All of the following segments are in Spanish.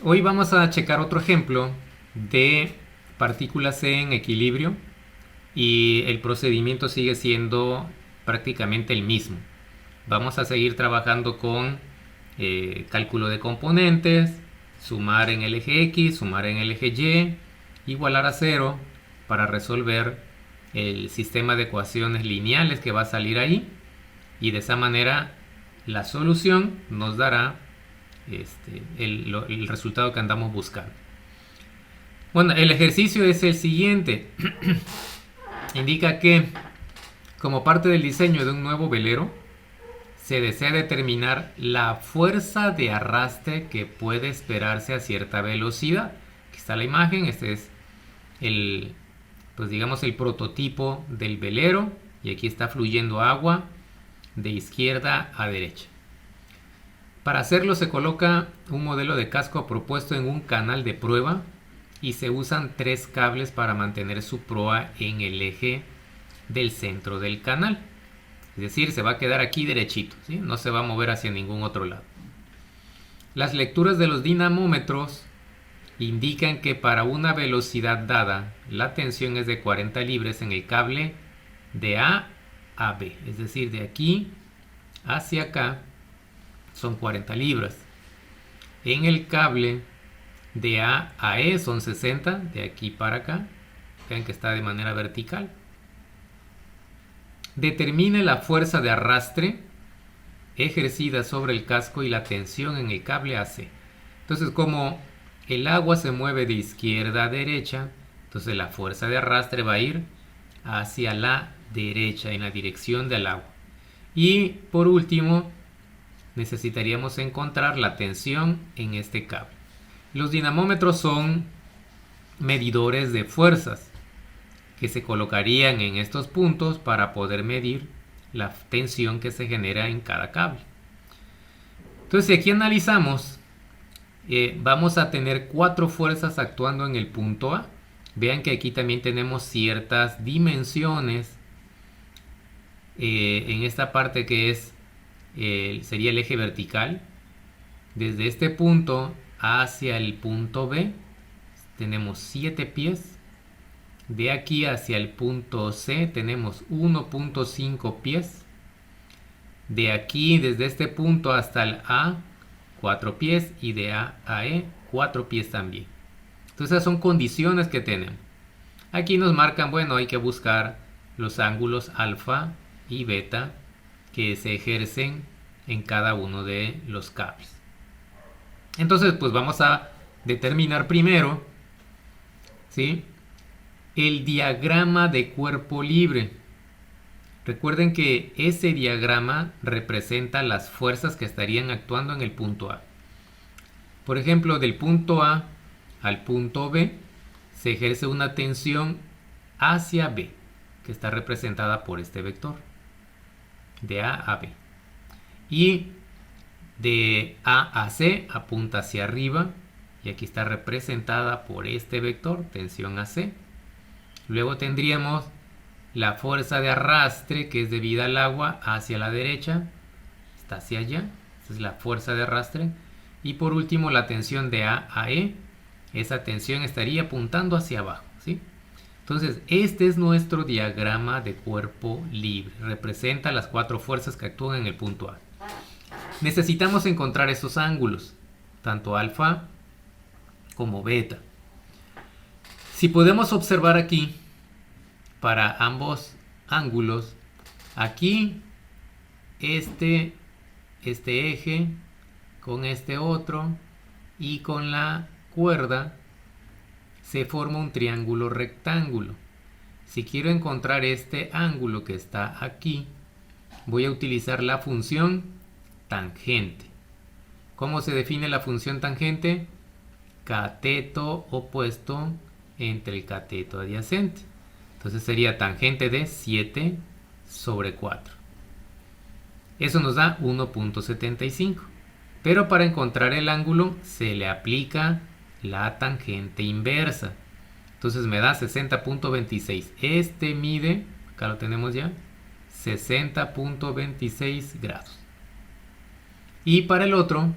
Hoy vamos a checar otro ejemplo de partículas en equilibrio y el procedimiento sigue siendo prácticamente el mismo. Vamos a seguir trabajando con cálculo de componentes, sumar en el eje X, sumar en el eje Y, igualar a cero para resolver el sistema de ecuaciones lineales que va a salir ahí, y de esa manera la solución nos dará el resultado que andamos buscando. Bueno, el ejercicio es el siguiente. Indica que como parte del diseño de un nuevo velero se desea determinar la fuerza de arrastre que puede esperarse a cierta velocidad. Aquí está la imagen. Este es el prototipo del velero, y aquí está fluyendo agua de izquierda a derecha. Para hacerlo se coloca un modelo de casco propuesto en un canal de prueba y se usan 3 cables para mantener su proa en el eje del centro del canal. Es decir, se va a quedar aquí derechito, ¿sí? No se va a mover hacia ningún otro lado. Las lecturas de los dinamómetros indican que para una velocidad dada, la tensión es de 40 libras en el cable de A a B. Es decir, de aquí hacia acá son 40 libras. En el cable de A a E son 60, de aquí para acá. Vean que está de manera vertical. Determine la fuerza de arrastre ejercida sobre el casco y la tensión en el cable AC. Entonces, como el agua se mueve de izquierda a derecha, entonces la fuerza de arrastre va a ir hacia la derecha, en la dirección del agua. Y por último, necesitaríamos encontrar la tensión en este cable. Los dinamómetros son medidores de fuerzas que se colocarían en estos puntos para poder medir la tensión que se genera en cada cable. Entonces, si aquí analizamos, vamos a tener 4 fuerzas actuando en el punto A. Vean que aquí también tenemos ciertas dimensiones en esta parte que es sería el eje vertical. Desde este punto hacia el punto B tenemos 7 pies. De aquí hacia el punto C tenemos 1.5 pies. De aquí, desde este punto hasta el A, 4 pies. Y de A a E, 4 pies también. Entonces esas son condiciones que tenemos. Aquí nos marcan, bueno, hay que buscar los ángulos alfa y beta que se ejercen en cada uno de los cables. Entonces, pues vamos a determinar primero, ¿sí?, el diagrama de cuerpo libre. Recuerden que ese diagrama representa las fuerzas que estarían actuando en el punto A. Por ejemplo, del punto A al punto B se ejerce una tensión hacia B, que está representada por este vector, de A a B. Y de A a C apunta hacia arriba, y aquí está representada por este vector, tensión AC. Luego tendríamos la fuerza de arrastre, que es debida al agua, hacia la derecha, está hacia allá, esa es la fuerza de arrastre. Y por último, la tensión de A a E, esa tensión estaría apuntando hacia abajo, ¿sí? Entonces, este es nuestro diagrama de cuerpo libre, representa las 4 fuerzas que actúan en el punto A. Necesitamos encontrar esos ángulos, tanto alfa como beta. Si podemos observar aquí, para ambos ángulos, aquí este eje con este otro y con la cuerda se forma un triángulo rectángulo. Si quiero encontrar este ángulo que está aquí, voy a utilizar la función tangente. ¿Cómo se define la función tangente? Cateto opuesto entre el cateto adyacente. Entonces sería tangente de 7 sobre 4. Eso nos da 1.75. Pero para encontrar el ángulo se le aplica la tangente inversa. Entonces me da 60.26. Este mide, acá lo tenemos ya, 60.26 grados. Y para el otro,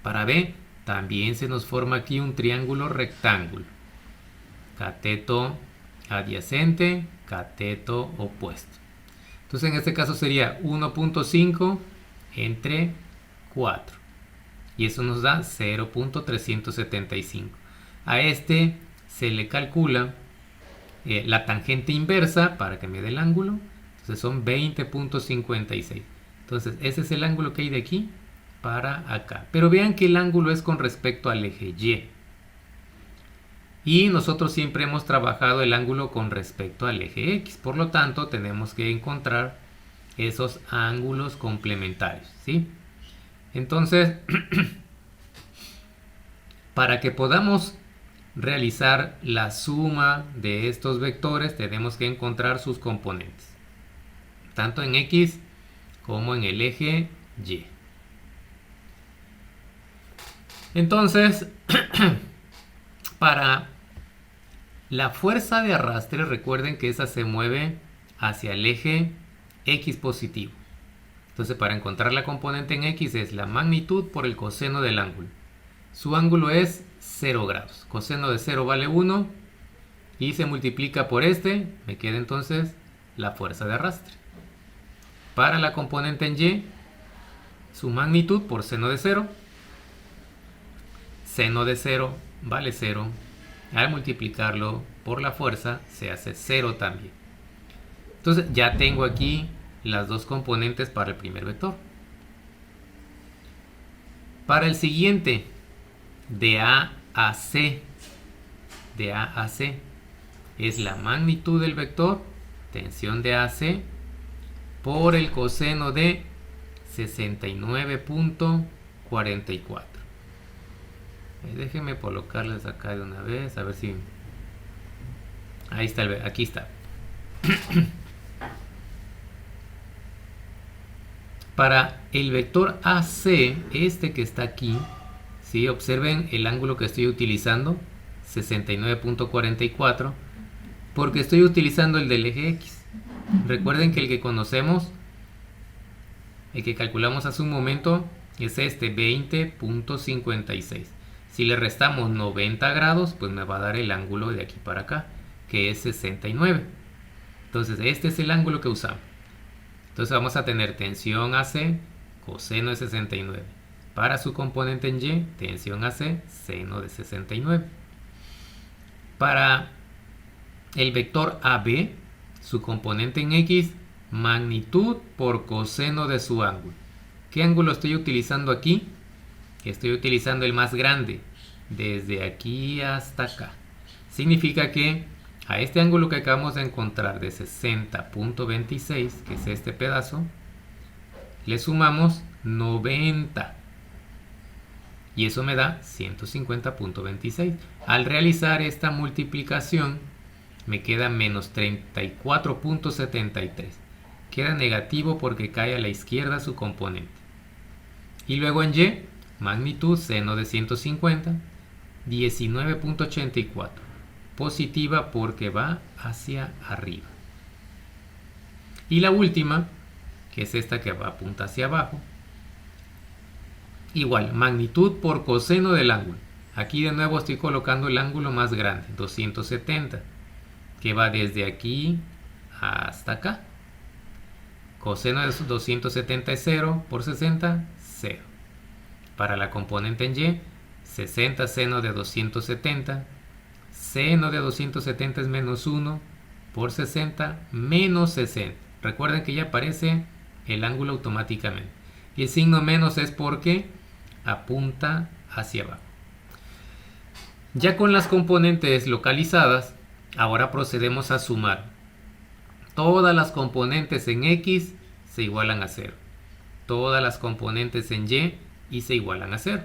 para B, también se nos forma aquí un triángulo rectángulo. Cateto adyacente, cateto opuesto. Entonces en este caso sería 1.5 entre 4. Y eso nos da 0.375. A este se le calcula la tangente inversa para que me dé el ángulo. Entonces son 20.56. Entonces ese es el ángulo que hay de aquí para acá. Pero vean que el ángulo es con respecto al eje Y. Y nosotros siempre hemos trabajado el ángulo con respecto al eje X. Por lo tanto, tenemos que encontrar esos ángulos complementarios, ¿sí? Entonces, para que podamos realizar la suma de estos vectores, tenemos que encontrar sus componentes, tanto en X como en el eje Y. Entonces, para la fuerza de arrastre, recuerden que esa se mueve hacia el eje X positivo. Entonces, para encontrar la componente en X es la magnitud por el coseno del ángulo. Su ángulo es 0 grados. Coseno de 0 vale 1 y se multiplica por este. Me queda entonces la fuerza de arrastre. Para la componente en Y, su magnitud por seno de 0. Seno de 0 vale 0. Al multiplicarlo por la fuerza se hace 0 también. Entonces ya tengo aquí las dos componentes para el primer vector. Para el siguiente, de A a C, es la magnitud del vector, tensión de AC, por el coseno de 69.44. Déjenme colocarles acá de una vez, a ver si... Ahí está, aquí está. Para el vector AC, este que está aquí, ¿sí? Observen el ángulo que estoy utilizando, 69.44, porque estoy utilizando el del eje X. Recuerden que el que conocemos, el que calculamos hace un momento, es este, 20.56. Si le restamos 90 grados, pues me va a dar el ángulo de aquí para acá, que es 69. Entonces, este es el ángulo que usamos. Entonces vamos a tener tensión AC, coseno de 69. Para su componente en Y, tensión AC, seno de 69. Para el vector AB, su componente en X, magnitud por coseno de su ángulo. ¿Qué ángulo estoy utilizando aquí? Estoy utilizando el más grande, desde aquí hasta acá. Significa que a este ángulo que acabamos de encontrar de 60.26, que es este pedazo, le sumamos 90. Y eso me da 150.26. Al realizar esta multiplicación, me queda menos 34.73. Queda negativo porque cae a la izquierda su componente. Y luego en Y, magnitud seno de 150, 19.84. Positiva porque va hacia arriba. Y la última, que es esta que va apunta hacia abajo, igual, magnitud por coseno del ángulo. Aquí de nuevo estoy colocando el ángulo más grande, 270, que va desde aquí hasta acá. Coseno de 270 es 0 por 60, 0. Para la componente en Y, 60 seno de 270. Seno de 270 es menos 1 por 60, menos 60. Recuerden que ya aparece el ángulo automáticamente. Y el signo menos es porque apunta hacia abajo. Ya con las componentes localizadas, ahora procedemos a sumar. Todas las componentes en X se igualan a 0. Todas las componentes en Y se igualan a 0.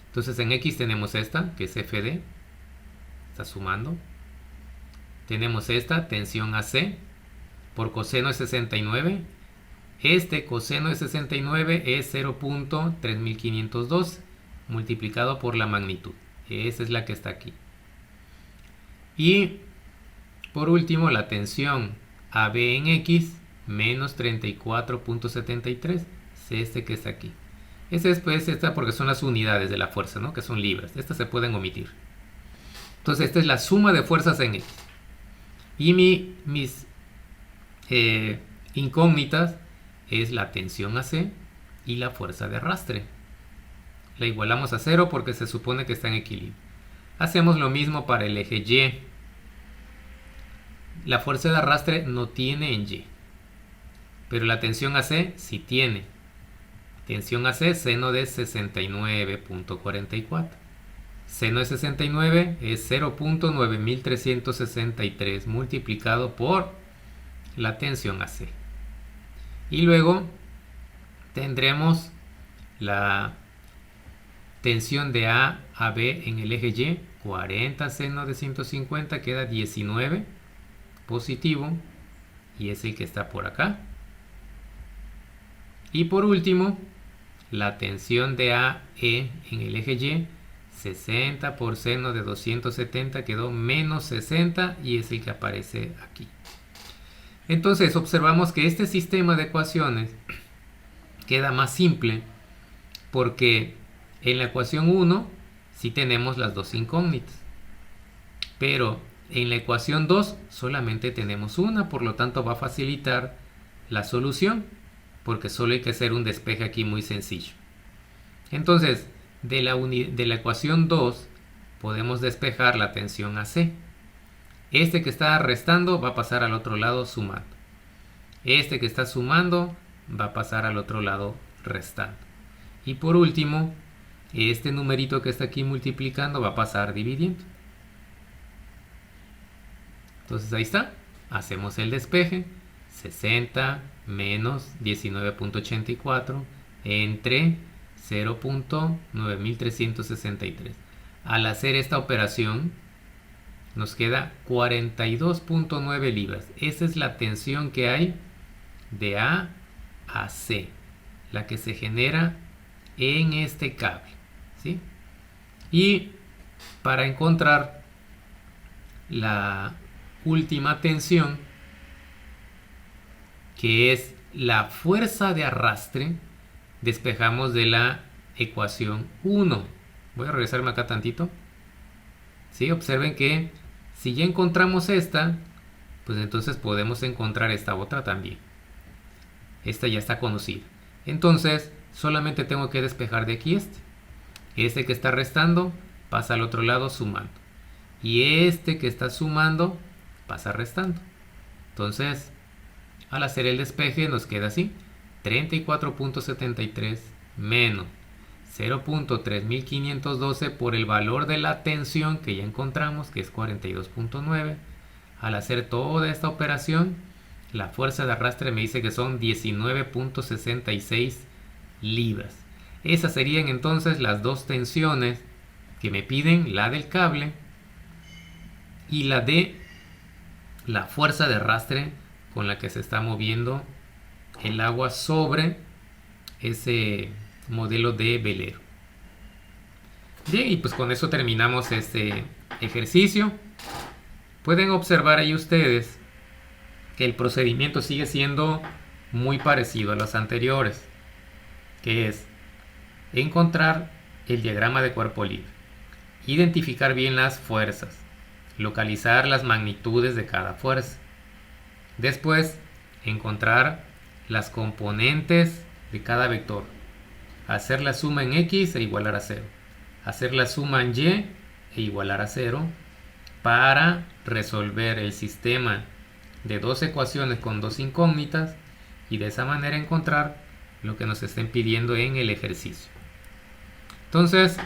Entonces en X tenemos esta, que es FD. Está sumando. Tenemos esta, tensión AC, por coseno de 69. Este coseno de 69 es 0.3512 multiplicado por la magnitud. Esa es la que está aquí. Y por último, la tensión AB en X, menos 34.73. Es este que está aquí. Esa es pues esta porque son las unidades de la fuerza, ¿no? Que son libras. Estas se pueden omitir. Entonces esta es la suma de fuerzas en X. Y mis incógnitas es la tensión AC y la fuerza de arrastre. La igualamos a 0 porque se supone que está en equilibrio. Hacemos lo mismo para el eje Y. La fuerza de arrastre no tiene en Y, pero la tensión AC sí tiene. Tensión AC, seno de 69.44. Seno de 69 es 0.9363 multiplicado por la tensión AC. Y luego tendremos la tensión de A a B en el eje Y. 40 seno de 150 queda 19 positivo, y es el que está por acá. Y por último, la tensión de AE en el eje Y, 60 por seno de 270 quedó menos 60, y es el que aparece aquí. Entonces observamos que este sistema de ecuaciones queda más simple porque en la ecuación 1 sí tenemos las dos incógnitas, pero en la ecuación 2 solamente tenemos una, por lo tanto va a facilitar la solución, porque solo hay que hacer un despeje aquí muy sencillo. Entonces, de la ecuación 2 podemos despejar la tensión AC. Este que está restando va a pasar al otro lado sumando. Este que está sumando va a pasar al otro lado restando. Y por último, este numerito que está aquí multiplicando va a pasar dividiendo. Entonces ahí está, hacemos el despeje, 60 menos 19.84 entre 0.9363. Al hacer esta operación nos queda 42.9 libras. Esa es la tensión que hay de A a C, la que se genera en este cable, ¿sí? Y para encontrar la última tensión, que es la fuerza de arrastre, despejamos de la ecuación 1. Voy a regresarme acá tantito. ¿Sí? Observen que si ya encontramos esta, pues entonces podemos encontrar esta otra también. Esta ya está conocida. Entonces solamente tengo que despejar de aquí este. Este que está restando pasa al otro lado sumando. Y este que está sumando pasa restando. Entonces, al hacer el despeje nos queda así: 34.73 menos 0.3512 por el valor de la tensión que ya encontramos, que es 42.9. Al hacer toda esta operación, la fuerza de arrastre me dice que son 19.66 libras. Esas serían entonces las dos tensiones que me piden, la del cable y la de la fuerza de arrastre con la que se está moviendo el agua sobre ese modelo de velero. Bien, y pues con eso terminamos este ejercicio. Pueden observar ahí ustedes que el procedimiento sigue siendo muy parecido a los anteriores, que es encontrar el diagrama de cuerpo libre, identificar bien las fuerzas, localizar las magnitudes de cada fuerza, después encontrar las componentes de cada vector, hacer la suma en X e igualar a 0, hacer la suma en Y e igualar a 0 para resolver el sistema de dos ecuaciones con dos incógnitas y de esa manera encontrar lo que nos estén pidiendo en el ejercicio. Entonces,